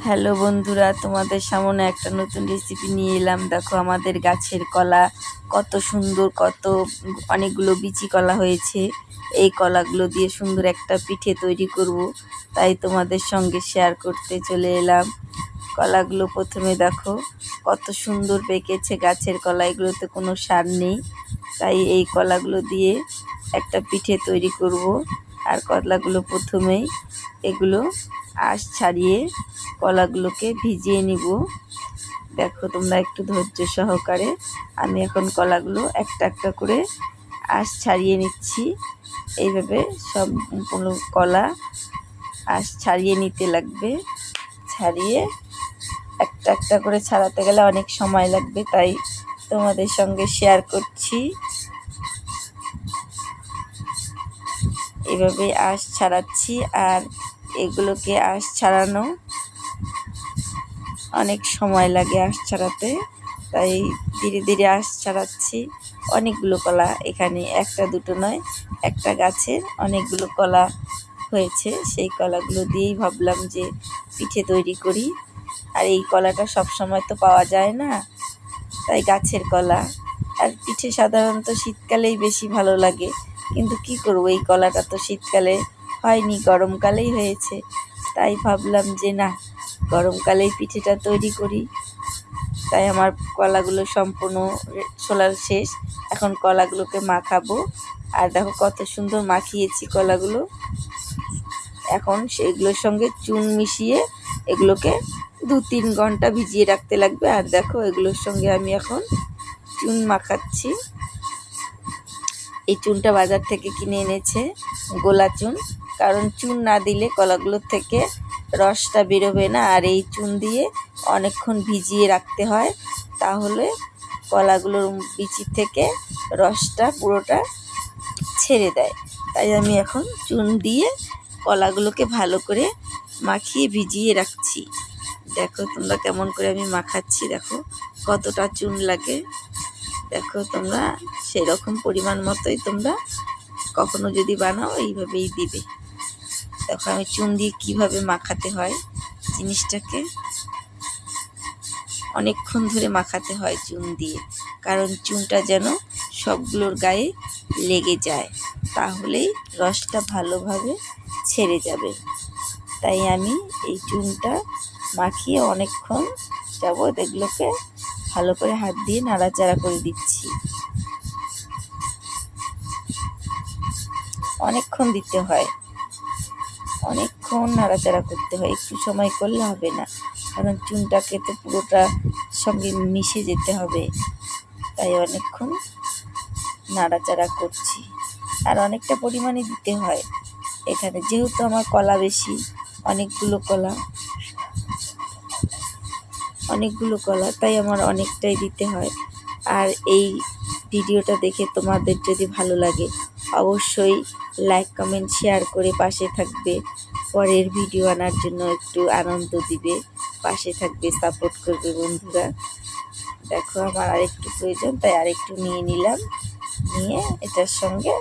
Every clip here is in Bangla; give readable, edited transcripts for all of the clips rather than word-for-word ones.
হ্যালো বন্ধুরা, তোমাদের সামনে একটা নতুন রেসিপি নিয়ে এলাম। দেখো আমাদের গাছের কলা কত সুন্দর, অনেকগুলো বিচি কলা হয়েছে। এই কলাগুলো দিয়ে সুন্দর একটা পিঠে তৈরি করব, তাই তোমাদের সঙ্গে শেয়ার করতে চলে এলাম। কলাগুলো প্রথমে দেখো কত সুন্দর পেকেছে গাছের কলা, এগুলোতে কোনো সার নেই। তাই এই কলাগুলো দিয়ে একটা পিঠে তৈরি করব। আর কলাগুলো প্রথমেই এগুলো আঁশ ছাড়িয়ে কলাগুলোকে ভিজিয়ে নিব। দেখো তোমরা একটু ধৈর্য সহকারে, আমি এখন কলাগুলো একটা একটা করে আঁশ ছাড়িয়ে নিচ্ছি। এইভাবে সবগুলো কলা আঁশ ছাড়িয়ে নিতে লাগবে। ছাড়িয়ে একটা একটা করে ছাড়াতে গেলে অনেক সময় লাগবে, তাই তোমাদের সঙ্গে শেয়ার করছি। এভাবে আঁশ ছাড়াচ্ছি, আর এগুলোকে আঁশ ছাড়ানো অনেক সময় লাগে আঁশ ছাড়াতে, তাই ধীরে ধীরে আঁশ ছাড়াচ্ছি। অনেকগুলো কলা, এখানে একটা দুটো নয়, একটা গাছের অনেকগুলো কলা হয়েছে। সেই কলাগুলো দিয়েই ভাবলাম যে পিঠে তৈরি করি। আর এই কলাটা সব সময় তো পাওয়া যায় না, তাই গাছের কলা। আর পিঠে সাধারণত শীতকালেই বেশি ভালো লাগে, কিন্তু কি করব, এই কলাটা তো শীতকালে হয়নি, গরমকালেই হয়েছে। তাই ভাবলাম যে না, গরমকালেই পিঠেটা তৈরি করি। তাই আমার কলাগুলো সম্পূর্ণ ছোলার শেষ। এখন কলাগুলোকে মাখাবো। আর দেখো কত সুন্দর মাখিয়েছি কলাগুলো। এখন সেগুলোর সঙ্গে চুন মিশিয়ে এগুলোকে 2-3 ঘন্টা ভিজিয়ে রাখতে লাগবে। আর দেখো এগুলোর সঙ্গে আমি এখন চুন মাখাচ্ছি। এই চুনটা বাজার থেকে কিনে এনেছে, গোলা চুন। কারণ চুন না দিলে কলাগুলোর থেকে রসটা বেরোবে না, আর এই চুন দিয়ে অনেকক্ষণ ভিজিয়ে রাখতে হয়, তাহলে কলাগুলোর বিচি থেকে রসটা পুরোটা ছেড়ে দেয়। তাই আমি এখন চুন দিয়ে কলাগুলোকে ভালো করে মাখিয়ে ভিজিয়ে রাখছি। দেখো তোমরা কেমন করে আমি মাখাচ্ছি, দেখো কতটা চুন লাগে। দেখো তোমরা সেরকম পরিমাণ মতোই তোমরা কখনো যদি বানাও এইভাবেই দিবে। দেখো আমি চুন দিয়ে কীভাবে মাখাতে হয় জিনিসটাকে, অনেকক্ষণ ধরে মাখাতে হয় চুন দিয়ে, কারণ চুনটা যেন সবগুলোর গায়ে লেগে যায়, তাহলেই রসটা ভালোভাবে ছেড়ে যাবে। তাই আমি এই চুনটা মাখিয়ে অনেকক্ষণ যাবত এগুলোকে ভালো করে হাত দিয়ে নাড়াচাড়া করে দিচ্ছি। অনেকক্ষণ দিতে হয়, অনেকক্ষণ নাড়াচাড়া করতে হয়, একটু সময় করলে হবে না, কারণ চুনটাকে তো পুরোটা সঙ্গে মিশে যেতে হবে। তাই অনেকক্ষণ নাড়াচাড়া করছি। আর অনেকটা পরিমাণে দিতে হয় এখানে, যেহেতু আমার কলা বেশি, অনেকগুলো কলা, তাই আমার অনেকটাই দিতে হয়। আর এই ভিডিওটা দেখে তোমাদের যদি ভালো লাগে, অবশ্যই লাইক কমেন্ট শেয়ার করে পাশে থাকবে। পরের ভিডিও আনার জন্য একটু আনন্দ দিবে, পাশে থাকবে, সাপোর্ট করবে বন্ধুরা। দেখো আমার আরেকটু প্রয়োজন, তাই আরেকটু নিয়ে নিলাম, নিয়ে এটার সঙ্গে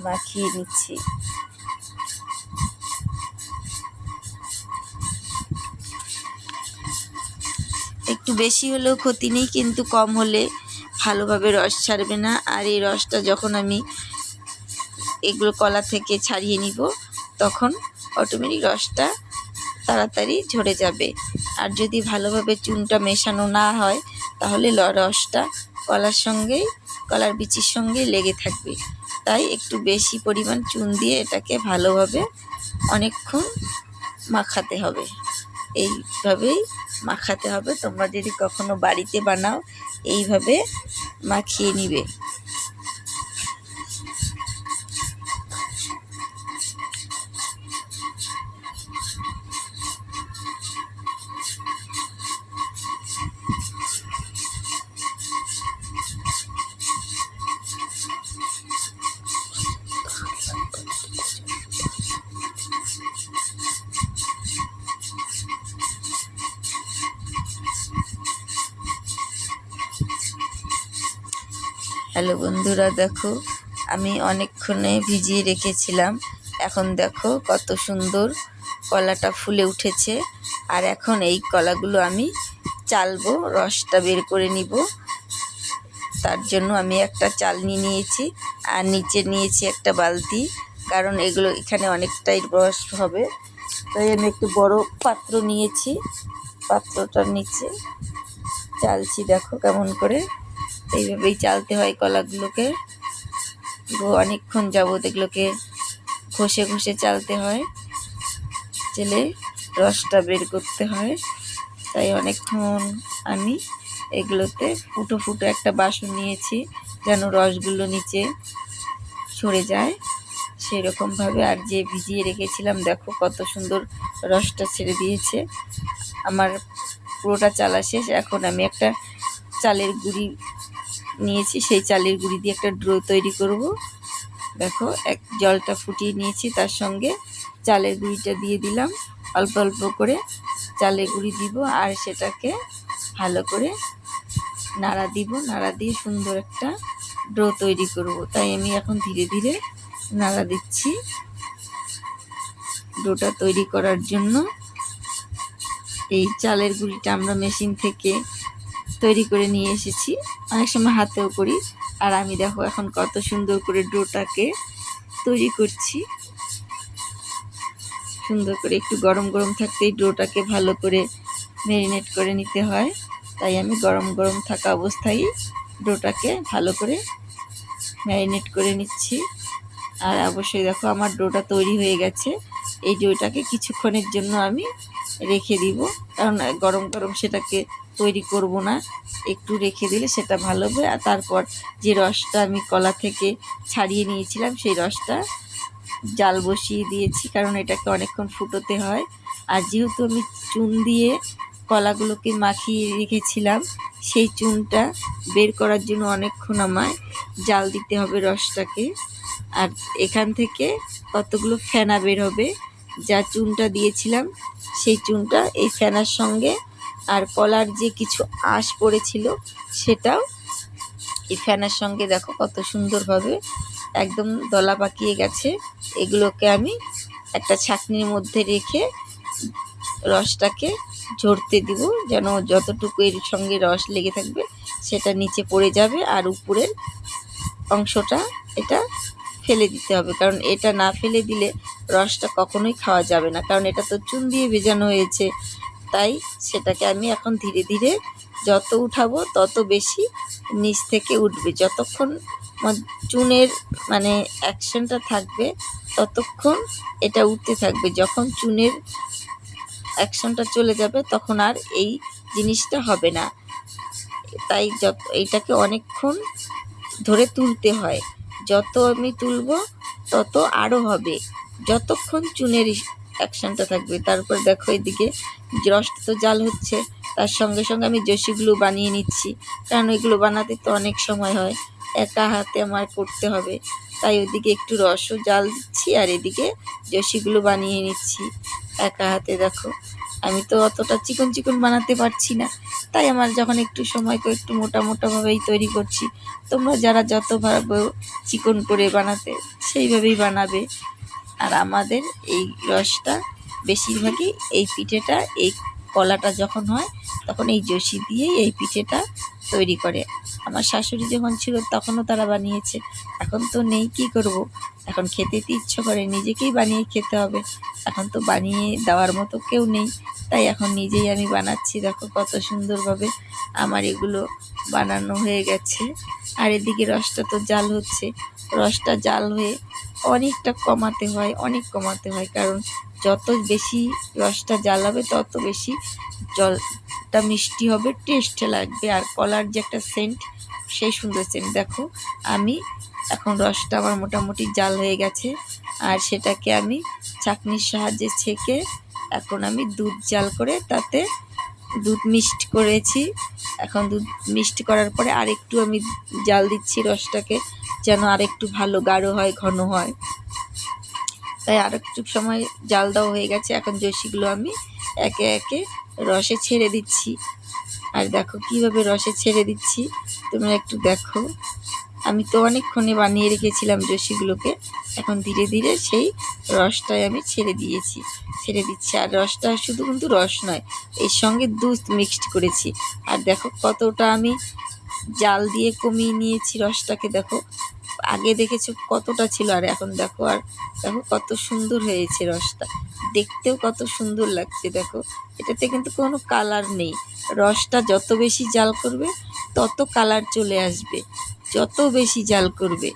মাখিয়ে নিচ্ছি। একটু বেশি হলেও ক্ষতি নেই, কিন্তু কম হলে ভালোভাবে রস ছাড়বে না। আর এই রসটা যখন আমি এগুলো কলা থেকে ছাড়িয়ে নিব, তখন অটোমেটিক রসটা তাড়াতাড়ি ঝরে যাবে। আর যদি ভালোভাবে চুনটা মেশানো না হয়, তাহলে রসটা কলার বিচির সঙ্গেই লেগে থাকবে। তাই একটু বেশি পরিমাণ চুন দিয়ে এটাকে ভালোভাবে অনেকক্ষণ মাখাতে হবে। এইভাবেই মাখাতে হবে। তোমরা যদি কখনো বাড়িতে বানাও, এইভাবে মাখিয়ে নিবে। হ্যালো বন্ধুরা, দেখো আমি অনেকক্ষণে ভিজিয়ে রেখেছিলাম। এখন দেখো কত সুন্দর কলাটা ফুলে উঠেছে। আর এখন এই কলাগুলো আমি চালবো, রসটা বের করে নিব। তার জন্য আমি একটা চালনি নিয়েছি আর নিচে নিয়েছি একটা বালতি, কারণ এগুলো এখানে অনেকটাই রস হবে। তাই আমি একটু বড় পাত্র নিয়েছি, পাত্রটার নিচে চালছি। দেখো কেমন করে, এইভাবেই চালতে হয় কলাগুলোকে। অনেকক্ষণ যাবত এগুলোকে ঘষে ঘষে চালতে হয়, চেলে রসটা বের করতে হয়। তাই অনেকক্ষণ আমি এগুলোতে ফুটো ফুটো একটা বাসন নিয়েছি, যেন রসগুলো নিচে সরে যায় সেরকমভাবে। আর যে ভিজিয়ে রেখেছিলাম দেখো কত সুন্দর রসটা ছেড়ে দিয়েছে। আমার পুরোটা চালা শেষ। এখন আমি একটা চালের গুঁড়ি নিয়েছি, সেই চালের গুঁড়ি দিয়ে একটা ড্রো তৈরি করব। দেখো জলটা ফুটিয়ে নিয়েছি, তার সঙ্গে চালের গুঁড়িটা দিয়ে দিলাম, অল্প অল্প করে চালের গুঁড়ি দিব আর সেটাকে ভালো করে নাড়া দিব। নাড়া দিয়ে সুন্দর একটা ডো তৈরি করব। তাই আমি এখন ধীরে ধীরে নাড়া দিচ্ছি ডোটা তৈরি করার জন্য। এই চালের গুঁড়িটা আমরা মেশিন থেকে তৈরি করে নিয়ে এসেছি, অনেক সময় হাতেও করি। আর আমি দেখো এখন কত সুন্দর করে ডোটাকে তৈরি করছি। সুন্দর করে একটু গরম গরম থাকতেই ডোটাকে ভালো করে ম্যারিনেট করে নিতে হয়। তাই আমি গরম গরম থাকা অবস্থায় ডোটাকে ভালো করে ম্যারিনেট করে নিচ্ছি। আর অবশ্যই দেখো আমার ডোটা তৈরি হয়ে গেছে। এই ডোটাকে কিছুক্ষণের জন্য আমি রেখে দিব, কারণ গরম গরম সেটাকে তৈরি করব না, একটু রেখে দিলে সেটা ভালো হবে। আর তারপর যে রসটা আমি কলা থেকে ছাড়িয়ে নিয়েছিলাম সেই রসটা জাল বসিয়ে দিয়েছি, কারণ এটাকে অনেকক্ষণ ফুটোতে হয়। আর যেহেতু আমি চুন দিয়ে কলাগুলোকে মাখিয়ে রেখেছিলাম, সেই চুনটা বের করার জন্য অনেকক্ষণ আমায় জাল দিতে হবে রসটাকে। আর এখান থেকে কতগুলো ফেনা বের হবে, যা চুনটা দিয়েছিলাম সেই চুনটা এই ফেনার সঙ্গে, আর কলার যে কিছু আঁশ পড়েছিল সেটাও এই ফেনার সঙ্গে দেখো কত সুন্দরভাবে একদম দলা পাকিয়ে গেছে। এগুলোকে আমি একটা ছাঁকনির মধ্যে রেখে রসটাকে ঝরতে দিব, যেন যতটুকু এর সঙ্গে রস লেগে থাকবে সেটা নিচে পড়ে যাবে, আর উপরের অংশটা এটা ফেলে দিতে হবে। কারণ এটা না ফেলে দিলে রসটা কখনোই খাওয়া যাবে না, কারণ এটা তো চুন দিয়ে ভেজানো হয়েছে। তাই সেটাকে আমি এখন ধীরে ধীরে যত উঠাবো তত বেশি নিচ থেকে উঠবে। যতক্ষণ চুনের মানে অ্যাকশনটা থাকবে ততক্ষণ এটা উঠতে থাকবে। যখন চুনের অ্যাকশনটা চলে যাবে তখন আর এই জিনিসটা হবে না। তাই এইটাকে অনেকক্ষণ ধরে তুলতে হয়। যত আমি তুলবো তত আরও হবে, যতক্ষণ চুনের অ্যাকশনটা থাকবে। তারপর দেখো এদিকে রসটা তো জাল হচ্ছে, তার সঙ্গে সঙ্গে আমি জসিগুলো বানিয়ে নিচ্ছি, কারণ এগুলো বানাতে তো অনেক সময় হয়, একা হাতে আমার করতে হবে। তাই ওদিকে একটু রসও জাল দিচ্ছি আর এদিকে জসিগুলো বানিয়ে নিচ্ছি একা হাতে। দেখো আমি তো অতটা চিকন চিকন বানাতে পারছি না, তাই আমার যখন একটু সময় করে একটু মোটা মোটাভাবেই তৈরি করছি। তোমরা যারা যতভাবে চিকন করে বানাতে সেইভাবেই বানাবে। আর আমাদের এই রসটা বেশিরভাগই এই পিঠেটা, এই কলাটা যখন হয় তখন এই জসি দিয়েই এই পিঠেটা তৈরি করে। আমার শাশুড়ি যখন ছিল তখনও তারা বানিয়েছে, এখন তো নেই, কী করব। এখন খেতে তো ইচ্ছে করে, নিজেকেই বানিয়ে খেতে হবে। এখন তো বানিয়ে দেওয়ার মতো কেউ নেই, তাই এখন নিজেই আমি বানাচ্ছি। দেখো কত সুন্দরভাবে আমার এগুলো বানানো হয়ে গেছে। আর এদিকে রসটা তো জাল হচ্ছে, রসটা জাল হয়ে অনেকটা কমাতে হয়, অনেক কমাতে হয়, কারণ যত বেশি রসটা জাল হবে তত বেশি জলটা মিষ্টি হবে, টেস্ট লাগবে। আর কলার যে একটা সেন্ট, সেই সুন্দর সেন্ট। দেখো আমি এখন রসটা আমার মোটামুটি জাল হয়ে গেছে, আর সেটাকে আমি ছাঁকনির সাহায্যে ছেঁকে এখন আমি দুধ জাল করে তাতে দুধ মিক্সড করেছি। এখন দুধ মিক্সড করার পরে আরেকটু আমি জাল দিচ্ছি রসটাকে, যেন আরেকটু ভালো গাঢ় হয়, ঘন হয়। তাই আরেকটু সময় জাল দেওয়া হয়ে গেছে। এখন জসিগুলো আমি একে একে রসে ছেড়ে দিচ্ছি। আর দেখো কীভাবে রসে ছেড়ে দিচ্ছি, তোমরা একটু দেখো। আমি তো অনেকক্ষণে বানিয়ে রেখেছিলাম জসিগুলোকে, এখন ধীরে ধীরে সেই রসটাই আমি ছেড়ে দিচ্ছি। আর রসটা শুধু কিন্তু রস নয়, এর সঙ্গে দুধ মিক্সড করেছি। আর দেখো কতটা আমি জাল দিয়ে কমিয়ে নিয়েছি রসটাকে। দেখো আগে দেখেছো কতটা ছিল, আর এখন দেখো, আর দেখো কত সুন্দর হয়েছে রসটা, দেখতেও কত সুন্দর লাগছে। দেখো এটাতে কিন্তু কোনো কালার নেই। রসটা যত বেশি জাল করবে তত কালার চলে আসবে, যত বেশি জাল করবে।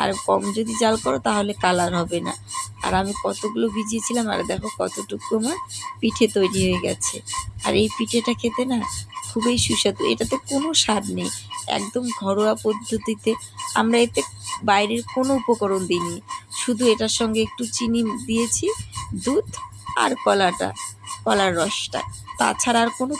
আর কম যদি জাল করো তাহলে কালার হবে না। আর আমি কতগুলো ভিজিয়েছিলাম, আর দেখো কতটুকু আমার পিঠে তৈরি হয়ে গেছে। আর এই পিঠেটা খেতে না খুবই সুস্বাদু, এটাতে কোনো স্বাদ নেই, একদম ঘরোয়া পদ্ধতিতে। আমরা এতে বাইরের কোনো উপকরণ দিইনি, শুধু এটার সঙ্গে একটু চিনি দিয়েছি, দুধ আর কলার রসটা, তাছাড়া আর কোনো